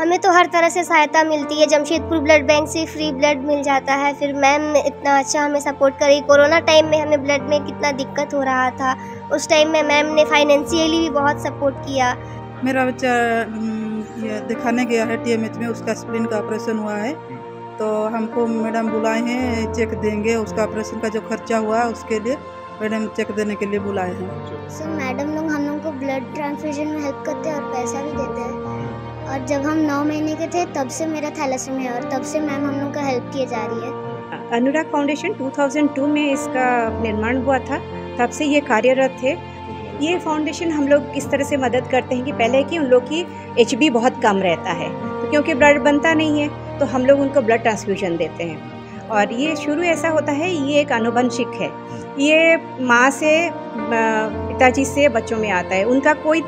हमें तो हर तरह से सहायता मिलती है। जमशेदपुर ब्लड बैंक से फ्री ब्लड मिल जाता है। फिर मैम इतना अच्छा हमें सपोर्ट करी। कोरोना टाइम में हमें ब्लड में कितना दिक्कत हो रहा था, उस टाइम में मैम ने फाइनेंशियली भी बहुत सपोर्ट किया। मेरा बच्चा ये दिखाने गया है TMH में, उसका स्प्लीन का ऑपरेशन हुआ है, तो हमको मैडम बुलाए हैं, चेक देंगे। उसका ऑपरेशन का जो खर्चा हुआ उसके लिए मैडम चेक देने के लिए बुलाए हैं। सर मैडम लोग हम लोग को ब्लड ट्रांसफ्यूजन में हेल्प करते हैं और पैसा भी देते हैं। और जब हम 9 महीने के थे तब से मेरा थैलेसीमिया है और तब से मैम हम लोग का हेल्प किए जा रही है। अनुराग फाउंडेशन 2002 में इसका निर्माण हुआ था, तब से ये कार्यरत थे। ये फाउंडेशन हम लोग इस तरह से मदद करते हैं कि पहले कि उन लोग की HB बहुत कम रहता है, तो क्योंकि ब्लड बनता नहीं है तो हम लोग उनको ब्लड ट्रांसफ्यूजन देते हैं। और ये शुरू ऐसा होता है, ये एक आनुवंशिक है, ये माँ से पिताजी से बच्चों में आता है। उनका कोई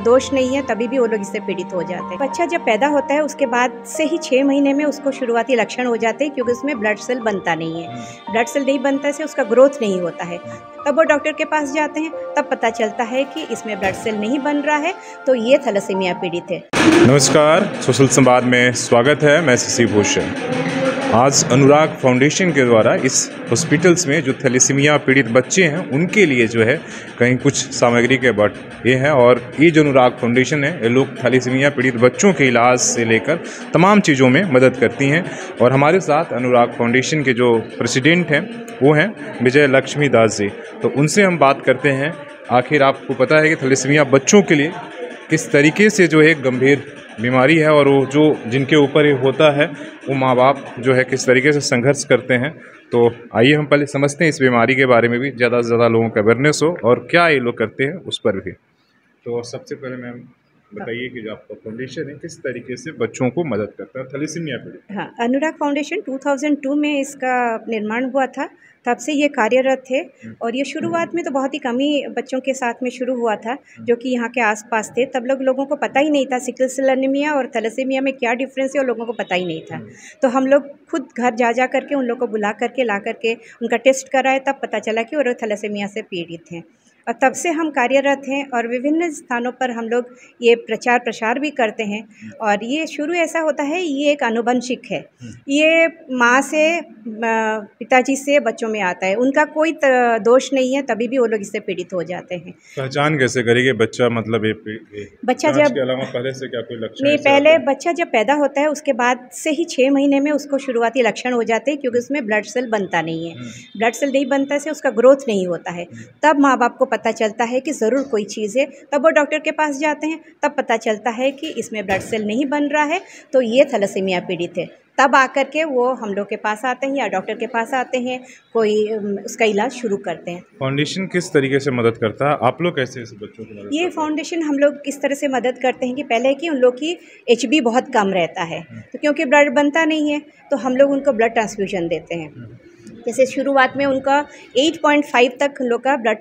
दोष नहीं है, तभी भी वो लोग इससे पीड़ित हो जाते हैं। बच्चा जब पैदा होता है उसके बाद से ही 6 महीने में उसको शुरुआती लक्षण हो जाते हैं, क्योंकि उसमें ब्लड सेल बनता नहीं है। ब्लड सेल नहीं बनता से उसका ग्रोथ नहीं होता है। तब वो डॉक्टर के पास जाते हैं, तब पता चलता है कि इसमें ब्लड सेल नहीं बन रहा है, तो ये थैलेसीमिया पीड़ित है। नमस्कार, सोशल संवाद में स्वागत है। मैं शशि भूषण। आज अनुराग फाउंडेशन के द्वारा इस हॉस्पिटल्स में जो थैलेसीमिया पीड़ित बच्चे हैं उनके लिए जो है कहीं कुछ सामग्री के बट ये है। और ये जो अनुराग फाउंडेशन है, ये लोग थैलेसीमिया पीड़ित बच्चों के इलाज से लेकर तमाम चीज़ों में मदद करती हैं। और हमारे साथ अनुराग फाउंडेशन के जो प्रेसिडेंट हैं वो हैं विजय लक्ष्मी दास जी। तो उनसे हम बात करते हैं, आखिर आपको पता है कि थैलेसीमिया बच्चों के लिए किस तरीके से जो है गंभीर बीमारी है, और वो जो जिनके ऊपर ये होता है वो माँ बाप जो है किस तरीके से संघर्ष करते हैं। तो आइए हम पहले समझते हैं इस बीमारी के बारे में भी ज़्यादा से ज़्यादा लोगों का अवेयरनेस हो और क्या ये लोग करते हैं उस पर भी। तो सबसे पहले मैम बताइए कि जो आपका फाउंडेशन है किस तरीके से बच्चों को मदद करता है थैलेसीमिया पीड़ित। हाँ, अनुराग फाउंडेशन 2002 में इसका निर्माण हुआ था, तब से ये कार्यरत थे। और ये शुरुआत में तो बहुत ही कम ही बच्चों के साथ में शुरू हुआ था जो कि यहाँ के आसपास थे। तब लोगों को पता ही नहीं था सिकल सेल एनीमिया और थैलेसीमिया में क्या डिफरेंस है, और लोगों को पता ही नहीं था। तो हम लोग खुद घर जा करके उन लोग को बुला करके ला करके उनका टेस्ट कराए, तब पता चला कि वो थैलेसीमिया से पीड़ित हैं। और तब से हम कार्यरत हैं और विभिन्न स्थानों पर हम लोग ये प्रचार प्रसार भी करते हैं। और ये शुरू ऐसा होता है, ये एक आनुवंशिक है, ये माँ से पिताजी से बच्चों में आता है। उनका कोई दोष नहीं है, तभी भी वो लोग इससे पीड़ित हो जाते हैं। पहचान कैसे करेंगे बच्चा, मतलब बच्चा जब के अलावा पहले से क्या कोई लक्षण नहीं, पहले बच्चा जब पैदा होता है उसके बाद से ही 6 महीने में उसको शुरुआती लक्षण हो जाते हैं, क्योंकि उसमें ब्लड सेल बनता नहीं है। ब्लड सेल नहीं बनता से उसका ग्रोथ नहीं होता है। तब माँ बाप को पता चलता है कि ज़रूर कोई चीज़ है, तब वो डॉक्टर के पास जाते हैं, तब पता चलता है कि इसमें ब्लड सेल नहीं बन रहा है, तो ये थैलेसीमिया पीड़ित है। तब आकर के वो हम लोग के पास आते हैं या डॉक्टर के पास आते हैं, कोई उसका इलाज शुरू करते हैं। फाउंडेशन किस तरीके से मदद करता है, आप लोग कैसे ऐसे बच्चों को मदद ये फाउंडेशन हम लोग किस तरह से मदद करते हैं कि पहले कि उन लोग की HB बहुत कम रहता है, तो क्योंकि ब्लड बनता नहीं है तो हम लोग उनको ब्लड ट्रांसफ्यूजन देते हैं। जैसे शुरुआत में उनका 8.5 तक उन लोग का ब्लड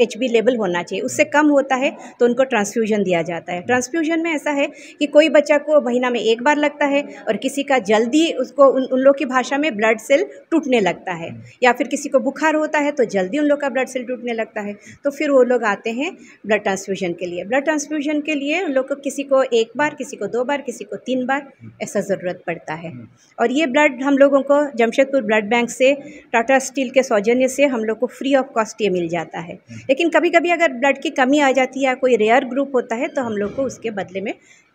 HB लेवल होना चाहिए, उससे कम होता है तो उनको ट्रांसफ्यूजन दिया जाता है। ट्रांसफ्यूजन में ऐसा है कि कोई बच्चा को महीना में 1 बार लगता है, और किसी का जल्दी उसको उन लोग की भाषा में ब्लड सेल टूटने लगता है, या फिर किसी को बुखार होता है तो जल्दी उन लोग का ब्लड सेल टूटने लगता है, तो फिर वो लोग आते हैं ब्लड ट्रांसफ्यूजन के लिए। ब्लड ट्रांसफ्यूजन के लिए उन लोग को किसी को 1 बार, किसी को 2 बार, किसी को 3 बार ऐसा ज़रूरत पड़ता है। और ये ब्लड हम लोगों को जमशेदपुर ब्लड बैंक से टाटा स्टील के सौजन्य से हम लोग को फ्री ऑफ कॉस्ट ये मिल जाता है। लेकिन कभी कभी अगर ब्लड की कमी आ जाती है या कोई रेयर ग्रुप होता है तो हम लोग को उसके बदले में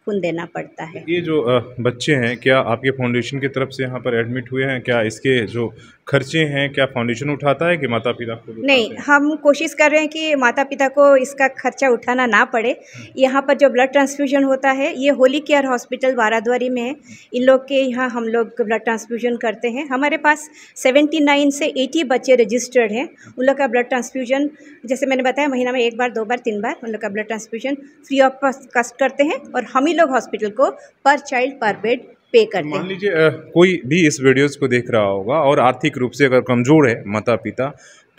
खून देना पड़ता है। ये जो बच्चे हैं, क्या आपके फाउंडेशन की तरफ से यहाँ पर एडमिट हुए हैं? क्या इसके जो खर्चे हैं क्या फाउंडेशन उठाता है कि माता पिता को? नहीं, हम कोशिश कर रहे हैं कि माता पिता को इसका खर्चा उठाना ना पड़े। यहाँ पर जो ब्लड ट्रांसफ्यूजन होता है ये होली केयर हॉस्पिटल वाराद्वारी में है। इन लोग के यहाँ हम लोग ब्लड ट्रांसफ्यूजन करते हैं। हमारे पास 79 से 80 बच्चे रजिस्टर्ड हैं। उन लोग का ब्लड ट्रांसफ्यूजन, जैसे मैंने बताया, महीना में 1 बार, 2 बार, 3 बार उन लोग का blood transfusion free of cost करते हैं। और हम ही लोग हॉस्पिटल को पर चाइल्ड पर बेड पे करते हैं। मान लीजिए कोई भी इस वीडियोस को देख रहा होगा और आर्थिक रूप से अगर कमज़ोर है माता पिता,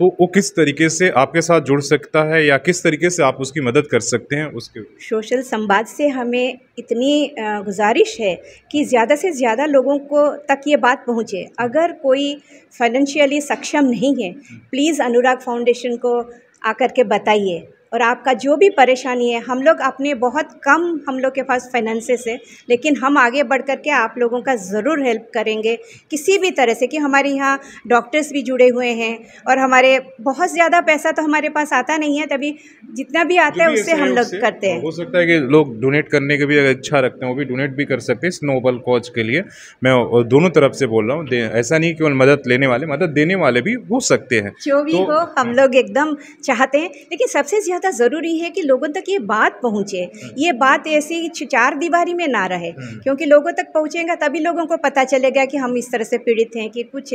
तो वो किस तरीके से आपके साथ जुड़ सकता है या किस तरीके से आप उसकी मदद कर सकते हैं? उसके सोशल संवाद से हमें इतनी गुजारिश है कि ज़्यादा से ज़्यादा लोगों को तक ये बात पहुँचे। अगर कोई फाइनेंशियली सक्षम नहीं है, प्लीज़ अनुराग फाउंडेशन को आकर के बताइए। और आपका जो भी परेशानी है, हम लोग अपने बहुत कम हम लोग के पास फाइनेंसेस है, लेकिन हम आगे बढ़ कर के आप लोगों का ज़रूर हेल्प करेंगे किसी भी तरह से, कि हमारे यहाँ डॉक्टर्स भी जुड़े हुए हैं और हमारे बहुत ज़्यादा पैसा तो हमारे पास आता नहीं है, तभी जितना भी आता है उससे हम लोग करते हैं। हो सकता है कि लोग डोनेट करने की भी अगर इच्छा रखते हैं वो भी डोनेट भी कर सकते हैं इस नोबल कॉज के लिए। मैं दोनों तरफ से बोल रहा हूँ, ऐसा नहीं केवल मदद लेने वाले, मदद देने वाले भी हो सकते हैं। जो भी हो हम लोग एकदम चाहते हैं, लेकिन सबसे ज़्यादा ज़रूरी है कि लोगों तक ये बात पहुँचे। ये बात ऐसी चार दीवारी में ना रहे, क्योंकि लोगों तक पहुँचेगा तभी लोगों को पता चलेगा कि हम इस तरह से पीड़ित हैं कि कुछ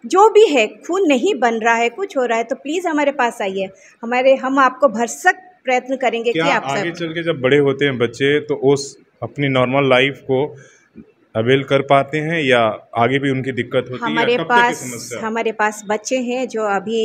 जो भी है, खून नहीं बन रहा है, कुछ हो रहा है तो प्लीज़ हमारे पास आइए, हम आपको भरसक प्रयत्न करेंगे कि आप आगे चल के जब बड़े होते हैं बच्चे तो उस अपनी नॉर्मल लाइफ को अवेल कर पाते हैं या आगे भी उनकी दिक्कत होती है? हमारे पास बच्चे हैं जो अभी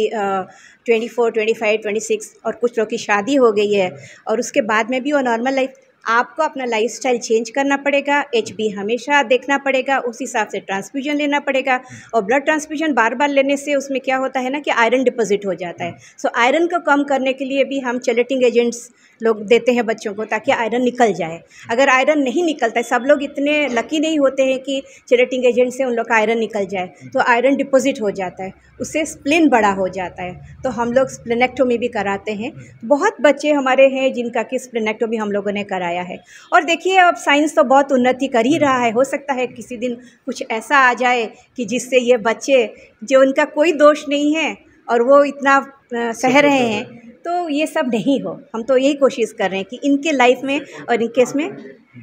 24, 25, 26 और कुछ लोग की शादी हो गई है, और उसके बाद में भी वो नॉर्मल लाइफ। आपको अपना लाइफस्टाइल चेंज करना पड़ेगा, HB हमेशा देखना पड़ेगा, उस हिसाब से ट्रांसफ्यूजन लेना पड़ेगा। और ब्लड ट्रांसफ्यूजन बार बार लेने से उसमें क्या होता है ना कि आयरन डिपॉजिट हो जाता है। सो आयरन को कम करने के लिए भी हम चैलेटिंग एजेंट्स लोग देते हैं बच्चों को, ताकि आयरन निकल जाए। अगर आयरन नहीं निकलता है, सब लोग इतने लकी नहीं होते हैं कि चैलेटिंग एजेंट से उन लोग का आयरन निकल जाए, तो आयरन डिपॉजिट हो जाता है, उससे स्प्लिन बड़ा हो जाता है, तो हम लोग स्प्लेनेक्टोमी भी कराते हैं। बहुत बच्चे हमारे हैं जिनका कि स्प्लेनेक्टोमी हम लोगों ने कराया है। और देखिए अब साइंस तो बहुत उन्नति कर ही रहा है, हो सकता है किसी दिन कुछ ऐसा आ जाए कि जिससे ये बच्चे जो उनका कोई दोष नहीं है और वो इतना सह रहे हैं, तो ये सब नहीं हो। हम तो यही कोशिश कर रहे हैं कि इनके लाइफ में और इनके इसमें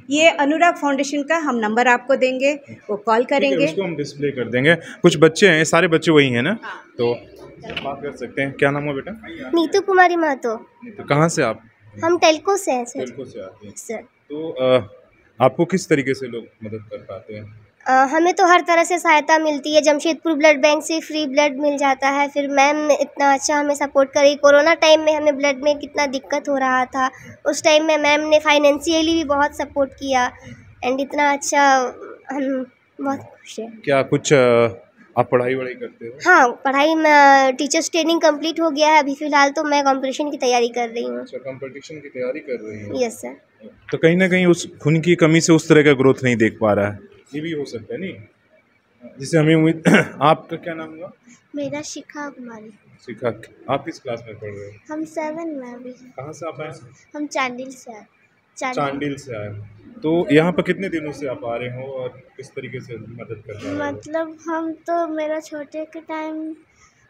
ये अनुराग फाउंडेशन का हम नंबर आपको देंगे, वो कॉल करेंगे, उसको हम डिस्प्ले कर देंगे। कुछ बच्चे हैं, सारे बच्चे वही हैं ना? तो बात कर सकते हैं। क्या नाम है बेटा? नीतू कुमारी महतो। तो कहाँ से आप? हम टेल्को से हैं सर। टेल्को से आते हैं सर। तो आपको किस तरीके से लोग मदद कर पाते हैं? हमें तो हर तरह से सहायता मिलती है। जमशेदपुर ब्लड बैंक से फ्री ब्लड मिल जाता है। फिर मैम इतना अच्छा हमें सपोर्ट करी। कोरोना टाइम में हमें ब्लड में कितना दिक्कत हो रहा था, उस टाइम में मैम ने फाइनेंशियली भी बहुत सपोर्ट किया एंड इतना अच्छा, हम बहुत खुश हैं। क्या कुछ आप पढ़ाई वढ़ाई करते हो? हाँ, पढ़ाई में टीचर्स ट्रेनिंग कंप्लीट हो गया है। अभी फ़िलहाल तो मैं कंपटीशन की तैयारी कर रही हूँ। अच्छा, कंपटीशन की तैयारी कर रही हैं? Yes sir. तो कहीं ना कहीं उस खून की कमी से उस तरह का ग्रोथ नहीं देख पा रहा है, ये भी हो सकता है नहीं, जिससे हमें उम्मीद। आपका क्या नाम हुआ? मेरा शिखा कुमारी। शिखा, आप किस क्लास में पढ़ रहे हो? हम 7 में अभी। कहाँ से आप आए? हम चांडिल से आए। चांडिल से आए। तो यहाँ पर कितने दिनों से आप आ रहे हो और किस तरीके से मदद कर रहे हो? मतलब हम तो मेरा छोटे के टाइम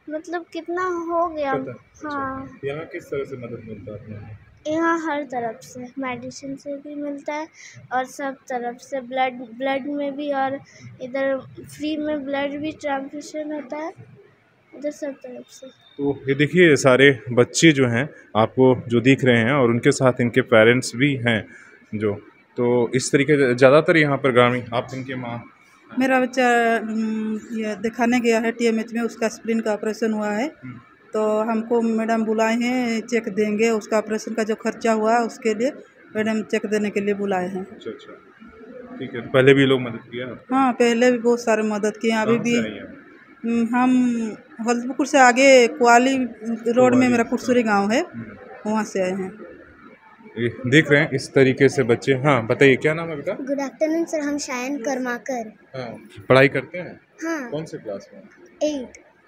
मतलब कितना हो गया। हाँ, यहाँ किस तरह से मदद मिलता है आपको? यहाँ हर तरफ से मेडिसिन से भी मिलता है और सब तरफ से ब्लड में भी, और इधर फ्री में ब्लड भी ट्रांसफ्यूजन होता है, इधर सब तरफ से। तो ये देखिए सारे बच्चे जो हैं आपको जो दिख रहे हैं और उनके साथ इनके पेरेंट्स भी हैं जो, तो इस तरीके से ज़्यादातर यहाँ पर ग्रामीण। आप इनके माँ? मेरा बच्चा ये दिखाने गया है TMH में, उसका स्प्लिन का ऑपरेशन हुआ है, तो हमको मैडम बुलाए हैं, चेक देंगे, उसका ऑपरेशन का जो खर्चा हुआ उसके लिए मैडम चेक देने के लिए बुलाए हैं। अच्छा अच्छा, ठीक है। पहले भी लोग मदद किया? हाँ, पहले भी बहुत सारे मदद किए हैं। अभी भी हम हल्दीपुर से आगे कुआली रोड में मेरा कुरसुरी गांव है, वहाँ से आए हैं। देख रहे हैं इस तरीके से बच्चे। हाँ बताइए, क्या नाम है बेटा? गुड आफ्टरनून सर, हम शायन कर्माकर। हाँ, पढ़ाई करते हैं? हाँ। कौन से क्लास में?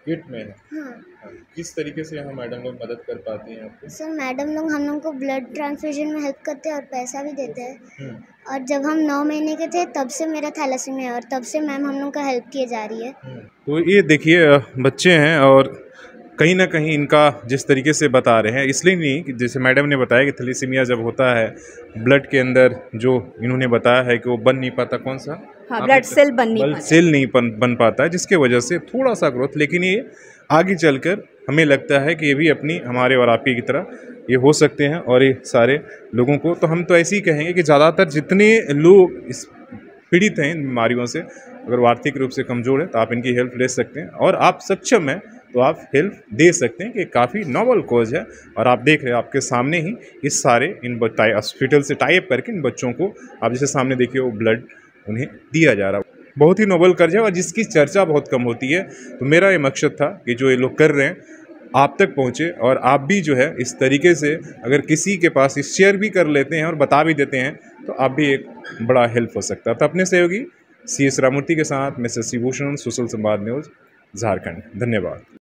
8 में है। हाँ। किस तरीके से यहाँ मैडम लोग मदद कर पाती हैं आपको? सर मैडम लोग हम लोग को ब्लड ट्रांसफ्यूजन में हेल्प करते हैं और पैसा भी देते हैं। और जब हम 9 महीने के थे तब से मेरा थैलेसीमिया है और तब से मैम हम लोग का हेल्प किए जा रही है। तो ये देखिए बच्चे हैं और कहीं ना कहीं इनका जिस तरीके से बता रहे हैं, इसलिए नहीं कि जैसे मैडम ने बताया कि थैलेसीमिया जब होता है ब्लड के अंदर, जो इन्होंने बताया है कि वो बन नहीं पाता, कौन सा? हाँ, ब्लड सेल नहीं बन पाता है, जिसके वजह से थोड़ा सा ग्रोथ, लेकिन ये आगे चलकर हमें लगता है कि ये भी अपनी हमारे और आपकी की तरह ये हो सकते हैं। और ये सारे लोगों को तो हम तो ऐसे ही कहेंगे कि ज़्यादातर जितने लोग इस पीड़ित हैं इन बीमारियों से, अगर वो आर्थिक रूप से कमज़ोर है तो आप इनकी हेल्प ले सकते हैं, और आप सक्षम हैं तो आप हेल्प दे सकते हैं कि काफ़ी नोबल कॉज है। और आप देख रहे हैं आपके सामने ही इस सारे इन हॉस्पिटल से टाई अप करके इन बच्चों को आप जैसे सामने देखिए वो ब्लड उन्हें दिया जा रहा है। बहुत ही नोबल कर्ज है और जिसकी चर्चा बहुत कम होती है। तो मेरा ये मकसद था कि जो ये लोग कर रहे हैं आप तक पहुँचे और आप भी जो है इस तरीके से अगर किसी के पास शेयर भी कर लेते हैं और बता भी देते हैं तो आप भी एक बड़ा हेल्प हो सकता है। तो अपने सहयोगी CS रामूर्ति के साथ मैं शशि भूषण, सोशल संवाद न्यूज़, झारखंड। धन्यवाद।